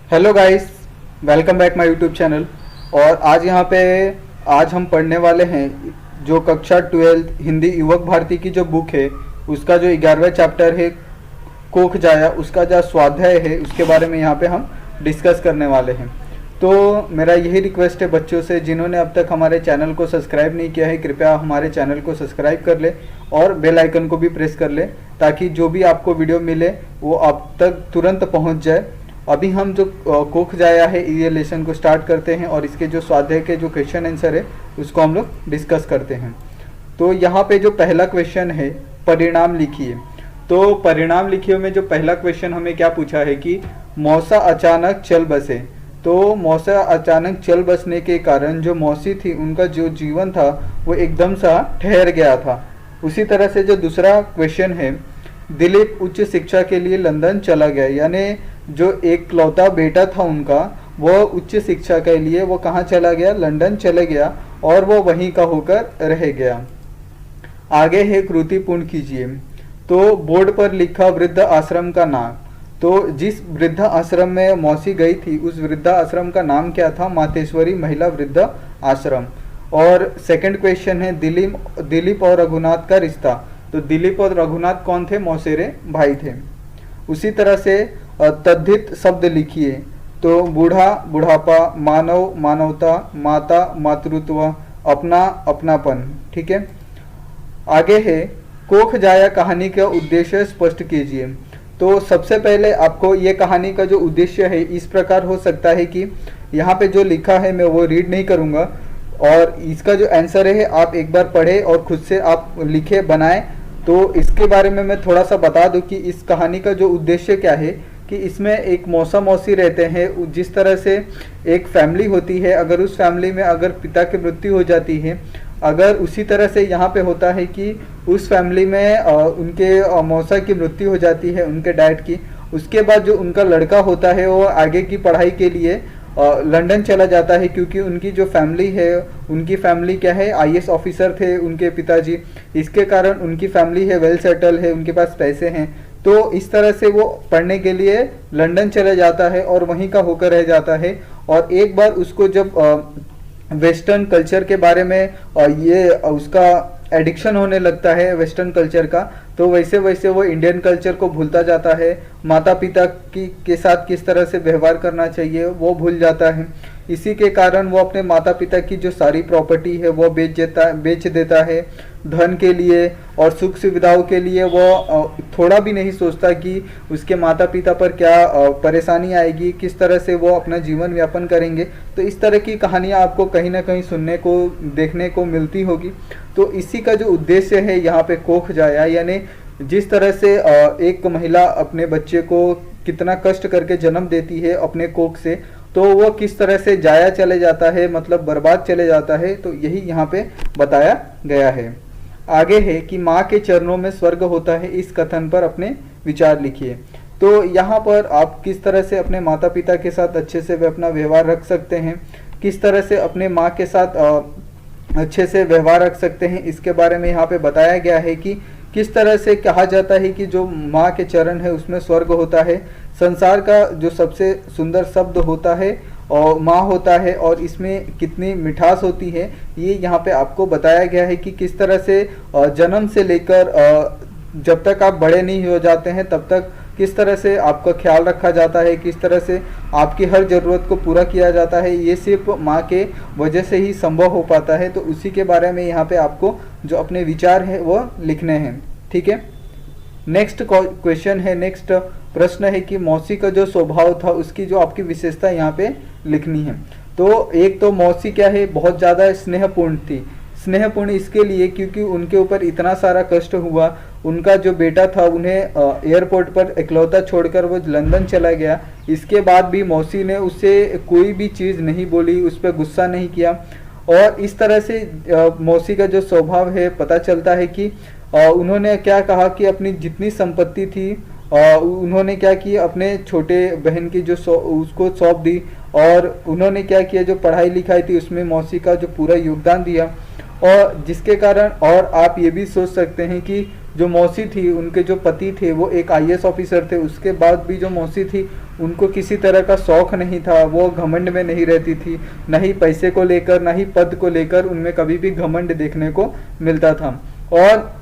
Hello guys, welcome back my YouTube channel. और आज हम पढ़ने वाले हैं जो कक्षा 12 हिंदी युवक भारती की जो बुक है उसका जो 11वां चैप्टर है कोख जाया, उसका जो स्वाध्याय है उसके बारे में यहाँ पे हम डिस्कस करने वाले हैं। तो मेरा यही रिक्वेस्ट है बच्चों से, जिन्होंने अब तक हमारे चैनल को सब्सक्राइब नहीं किया है कृपया हमारे चैनल को सब्सक्राइब कर ले और बेल आइकन को भी प्रेस कर ले ताकि जो भी आपको वीडियो मिले वो आप तक तुरंत पहुँच जाए। अभी हम जो कोख जाया है ये लेसन को स्टार्ट करते हैं और इसके जो स्वाध्याय के जो क्वेश्चन आंसर है उसको हम लोग डिस्कस करते हैं। तो यहाँ पे जो पहला क्वेश्चन है, परिणाम लिखिए। तो परिणाम लिखिए में जो पहला क्वेश्चन हमें क्या पूछा है कि मौसा अचानक चल बसे। तो मौसा अचानक चल बसने के कारण जो मौसी थी उनका जो जीवन था वो एकदम सा ठहर गया था। उसी तरह से जो दूसरा क्वेश्चन है, दिलीप उच्च शिक्षा के लिए लंदन चला गया, यानी जो एक लौता बेटा था उनका वो उच्च शिक्षा के लिए वो कहाँ चला गया, लंदन चले गया और वो वहीं का होकर रह गया। आगे है कृति पूर्ण कीजिए। तो बोर्ड पर लिखा वृद्ध आश्रम का नाम। तो जिस वृद्ध आश्रम में मौसी गई थी उस वृद्ध आश्रम का नाम क्या था, मातेश्वरी महिला वृद्ध आश्रम। और सेकंड क्वेश्चन है दिलीप और रघुनाथ का रिश्ता। तो दिलीप और रघुनाथ कौन थे, मौसेरे भाई थे। उसी तरह से तद्धित शब्द लिखिए। तो बूढ़ा बुढ़ापा, मानव मानवता, माता मातृत्व, अपना अपनापन। ठीक है। आगे है कोख जाया कहानी का उद्देश्य स्पष्ट कीजिए। तो सबसे पहले आपको ये कहानी का जो उद्देश्य है इस प्रकार हो सकता है कि यहाँ पे जो लिखा है मैं वो रीड नहीं करूँगा और इसका जो आंसर है आप एक बार पढ़े और खुद से आप लिखे बनाएं। तो इसके बारे में मैं थोड़ा सा बता दूं कि इस कहानी का जो उद्देश्य क्या है कि इसमें एक मौसा मौसी रहते हैं। जिस तरह से एक फैमिली होती है, अगर उस फैमिली में अगर पिता की मृत्यु हो जाती है, अगर उसी तरह से यहाँ पे होता है कि उस फैमिली में उनके मौसा की मृत्यु हो जाती है, उनके डैड की। उसके बाद जो उनका लड़का होता है वो आगे की पढ़ाई के लिए लंदन चला जाता है, क्योंकि उनकी जो फैमिली है, उनकी फैमिली क्या है, आईएएस ऑफिसर थे उनके पिताजी। इसके कारण उनकी फैमिली है वेल सेटल है, उनके पास पैसे हैं। तो इस तरह से वो पढ़ने के लिए लंदन चला जाता है और वहीं का होकर रह जाता है। और एक बार उसको जब वेस्टर्न कल्चर के बारे में ये उसका एडिक्शन होने लगता है वेस्टर्न कल्चर का, तो वैसे वैसे वो इंडियन कल्चर को भूलता जाता है। माता पिता के साथ किस तरह से व्यवहार करना चाहिए वो भूल जाता है। इसी के कारण वो अपने माता पिता की जो सारी प्रॉपर्टी है वो बेच देता है धन के लिए और सुख सुविधाओं के लिए। वो थोड़ा भी नहीं सोचता कि उसके माता पिता पर क्या परेशानी आएगी, किस तरह से वो अपना जीवन यापन करेंगे। तो इस तरह की कहानियाँ आपको कहीं ना कहीं सुनने को देखने को मिलती होगी। तो इसी का जो उद्देश्य है यहाँ पे कोख जाया, यानी जिस तरह से एक महिला अपने बच्चे को कितना कष्ट करके जन्म देती है अपने कोख से, तो वो किस तरह से जाया चले जाता है, मतलब बर्बाद चले जाता है। तो यही यहाँ पे बताया गया है। आगे है कि माँ के चरणों में स्वर्ग होता है, इस कथन पर अपने विचार लिखिए। तो यहाँ पर आप किस तरह से अपने माता पिता के साथ अच्छे से अपना व्यवहार रख सकते हैं, किस तरह से अपने माँ के साथ अच्छे से व्यवहार रख सकते हैं, इसके बारे में यहाँ पे बताया गया है कि किस तरह से कहा जाता है कि जो माँ के चरण है उसमें स्वर्ग होता है। संसार का जो सबसे सुंदर शब्द होता है और माँ होता है, और इसमें कितनी मिठास होती है ये यहाँ पे आपको बताया गया है कि किस तरह से जन्म से लेकर जब तक आप बड़े नहीं हो जाते हैं तब तक किस तरह से आपका ख्याल रखा जाता है, किस तरह से आपकी हर ज़रूरत को पूरा किया जाता है। ये सिर्फ माँ के वजह से ही संभव हो पाता है। तो उसी के बारे में यहाँ पे आपको जो अपने विचार हैं वो लिखने हैं। ठीक है। नेक्स्ट क्वेश्चन है, नेक्स्ट प्रश्न है कि मौसी का जो स्वभाव था उसकी जो आपकी विशेषता यहाँ पे लिखनी है। तो एक तो मौसी क्या है, बहुत ज़्यादा स्नेहपूर्ण थी। स्नेहपूर्ण इसके लिए क्योंकि उनके ऊपर इतना सारा कष्ट हुआ, उनका जो बेटा था उन्हें एयरपोर्ट पर इकलौता छोड़कर वो लंदन चला गया। इसके बाद भी मौसी ने उससे कोई भी चीज़ नहीं बोली, उस पर गुस्सा नहीं किया। और इस तरह से मौसी का जो स्वभाव है पता चलता है कि उन्होंने क्या कहा कि अपनी जितनी संपत्ति थी उन्होंने क्या किया, अपने छोटे बहन की जो उसको सौंप दी। और उन्होंने क्या किया, जो पढ़ाई लिखाई थी उसमें मौसी का जो पूरा योगदान दिया। और जिसके कारण, और आप ये भी सोच सकते हैं कि जो मौसी थी उनके जो पति थे वो एक आईएएस ऑफिसर थे, उसके बाद भी जो मौसी थी उनको किसी तरह का शौक नहीं था, वो घमंड में नहीं रहती थी, न ही पैसे को लेकर न ही पद को लेकर उनमें कभी भी घमंड देखने को मिलता था। और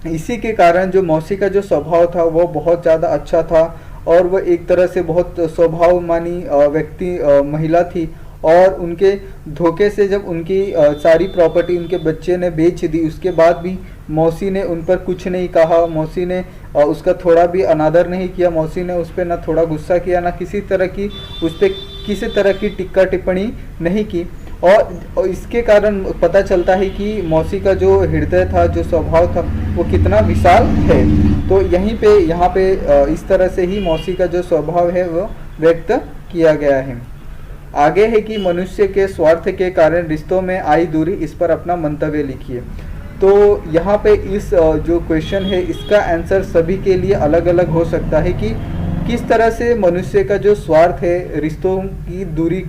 इसी के कारण जो मौसी का जो स्वभाव था वो बहुत ज़्यादा अच्छा था और वो एक तरह से बहुत स्वभावमानी व्यक्ति महिला थी। और उनके धोखे से जब उनकी सारी प्रॉपर्टी उनके बच्चे ने बेच दी, उसके बाद भी मौसी ने उन पर कुछ नहीं कहा, मौसी ने उसका थोड़ा भी अनादर नहीं किया, मौसी ने उस पर ना थोड़ा गुस्सा किया, ना किसी तरह की उस पर किसी तरह की टिक्का टिप्पणी नहीं की। और इसके कारण पता चलता है कि मौसी का जो हृदय था, जो स्वभाव था, वो कितना विशाल है। तो यहाँ पे इस तरह से ही मौसी का जो स्वभाव है वो व्यक्त किया गया है। आगे है कि मनुष्य के स्वार्थ के कारण रिश्तों में आई दूरी, इस पर अपना मंतव्य लिखिए। तो यहाँ पे इस जो क्वेश्चन है इसका आंसर सभी के लिए अलग अलग हो सकता है कि किस तरह से मनुष्य का जो स्वार्थ है रिश्तों की दूरी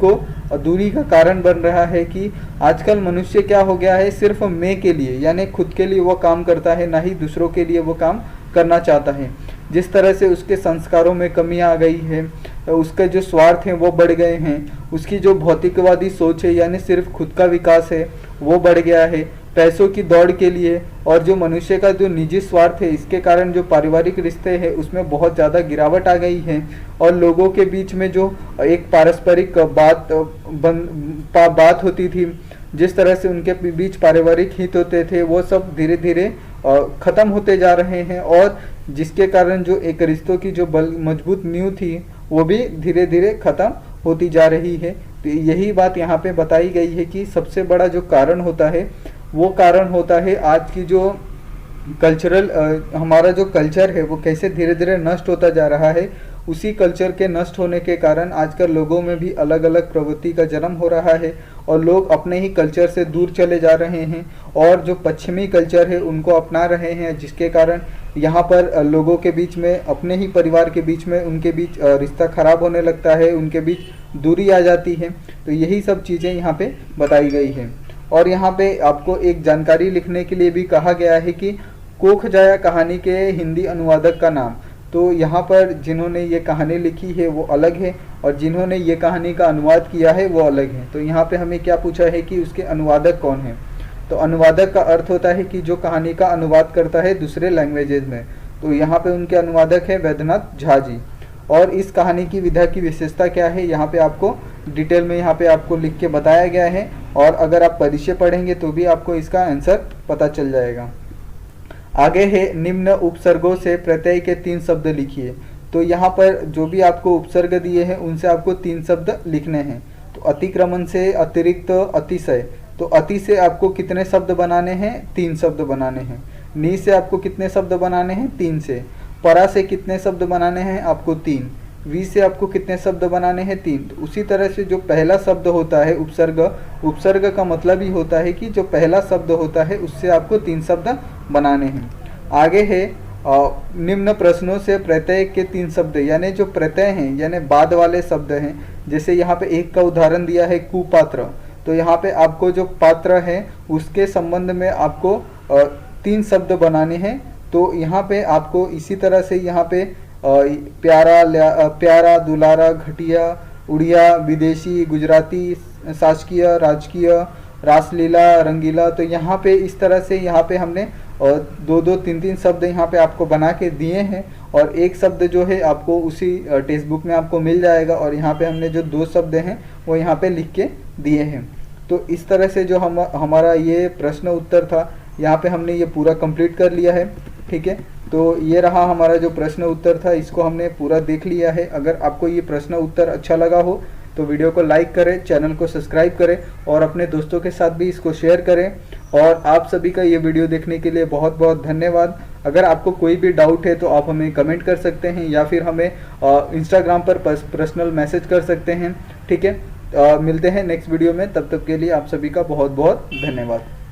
का कारण बन रहा है। कि आजकल मनुष्य क्या हो गया है, सिर्फ मैं के लिए यानी खुद के लिए वो काम करता है, ना ही दूसरों के लिए वो काम करना चाहता है। जिस तरह से उसके संस्कारों में कमी आ गई है, उसके जो स्वार्थ हैं वो बढ़ गए हैं, उसकी जो भौतिकवादी सोच है यानी सिर्फ खुद का विकास है वो बढ़ गया है पैसों की दौड़ के लिए। और जो मनुष्य का जो निजी स्वार्थ है इसके कारण जो पारिवारिक रिश्ते हैं उसमें बहुत ज़्यादा गिरावट आ गई है। और लोगों के बीच में जो एक पारस्परिक बात होती थी, जिस तरह से उनके बीच पारिवारिक हित होते थे, वो सब धीरे धीरे ख़त्म होते जा रहे हैं। और जिसके कारण जो एक रिश्तों की जो मजबूत नींव थी वो भी धीरे धीरे ख़त्म होती जा रही है। तो यही बात यहाँ पे बताई गई है कि सबसे बड़ा जो कारण होता है वो कारण होता है आज की जो हमारा जो कल्चर है वो कैसे धीरे धीरे नष्ट होता जा रहा है। उसी कल्चर के नष्ट होने के कारण आजकल लोगों में भी अलग अलग प्रवृत्ति का जन्म हो रहा है और लोग अपने ही कल्चर से दूर चले जा रहे हैं और जो पश्चिमी कल्चर है उनको अपना रहे हैं, जिसके कारण यहाँ पर लोगों के बीच में, अपने ही परिवार के बीच में उनके बीच रिश्ता खराब होने लगता है, उनके बीच दूरी आ जाती है। तो यही सब चीज़ें यहाँ पे बताई गई हैं। और यहाँ पे आपको एक जानकारी लिखने के लिए भी कहा गया है कि कोख जाया कहानी के हिंदी अनुवादक का नाम। तो यहाँ पर जिन्होंने ये कहानी लिखी है वो अलग है और जिन्होंने ये कहानी का अनुवाद किया है वो अलग है। तो यहाँ पे हमें क्या पूछा है कि उसके अनुवादक कौन है। तो अनुवादक का अर्थ होता है कि जो कहानी का अनुवाद करता है दूसरे लैंग्वेजेज में। तो यहाँ पे उनके अनुवादक है वैद्यनाथ झा जी। और इस कहानी की विधा की विशेषता क्या है यहाँ पे आपको डिटेल में यहाँ पे आपको लिख के बताया गया है। और अगर आप परिचय पढ़ेंगे तो भी आपको इसका आंसर पता चल जाएगा। आगे है निम्न उपसर्गों से प्रत्यय के 3 शब्द लिखिए। तो यहाँ पर जो भी आपको उपसर्ग दिए हैं उनसे आपको 3 शब्द लिखने हैं। तो अतिक्रमण से अतिरिक्त अतिशय, तो अति से आपको कितने शब्द बनाने हैं, 3 शब्द बनाने हैं। नी से आपको कितने शब्द बनाने हैं, 3 से। परा से कितने शब्द बनाने हैं आपको 3। वी से आपको कितने शब्द बनाने हैं, 3। तो उसी तरह से जो पहला शब्द होता है उपसर्ग, उपसर्ग का मतलब ही होता है कि जो पहला शब्द होता है उससे आपको 3 शब्द बनाने हैं। आगे है निम्न प्रश्नों से प्रत्यय के 3 शब्द, यानी जो प्रत्यय हैं यानी बाद वाले शब्द हैं। जैसे यहाँ पे एक का उदाहरण दिया है कुपात्र। तो यहाँ पे आपको जो पात्र है उसके संबंध में आपको 3 शब्द बनाने हैं। तो यहाँ पे आपको इसी तरह से यहाँ पे प्यारा, दुलारा, घटिया, उड़िया, विदेशी, गुजराती, शासकीय, राजकीय, रासलीला, रंगीला। तो यहाँ पे इस तरह से यहाँ पे हमने 2-2, 3-3 शब्द यहाँ पे आपको बना के दिए हैं। और एक शब्द जो है आपको उसी टेक्स्ट बुक में आपको मिल जाएगा। और यहाँ पे हमने जो 2 शब्द हैं वो यहाँ पे लिख के दिए हैं। तो इस तरह से जो हमारा ये प्रश्न उत्तर था यहाँ पे हमने ये पूरा कंप्लीट कर लिया है। ठीक है, तो ये रहा हमारा जो प्रश्न उत्तर था, इसको हमने पूरा देख लिया है। अगर आपको ये प्रश्न उत्तर अच्छा लगा हो तो वीडियो को लाइक करें, चैनल को सब्सक्राइब करें और अपने दोस्तों के साथ भी इसको शेयर करें। और आप सभी का ये वीडियो देखने के लिए बहुत बहुत धन्यवाद। अगर आपको कोई भी डाउट है तो आप हमें कमेंट कर सकते हैं या फिर हमें इंस्टाग्राम पर पर्सनल मैसेज कर सकते हैं। ठीक है, मिलते हैं नेक्स्ट वीडियो में, तब तक के लिए आप सभी का बहुत बहुत धन्यवाद।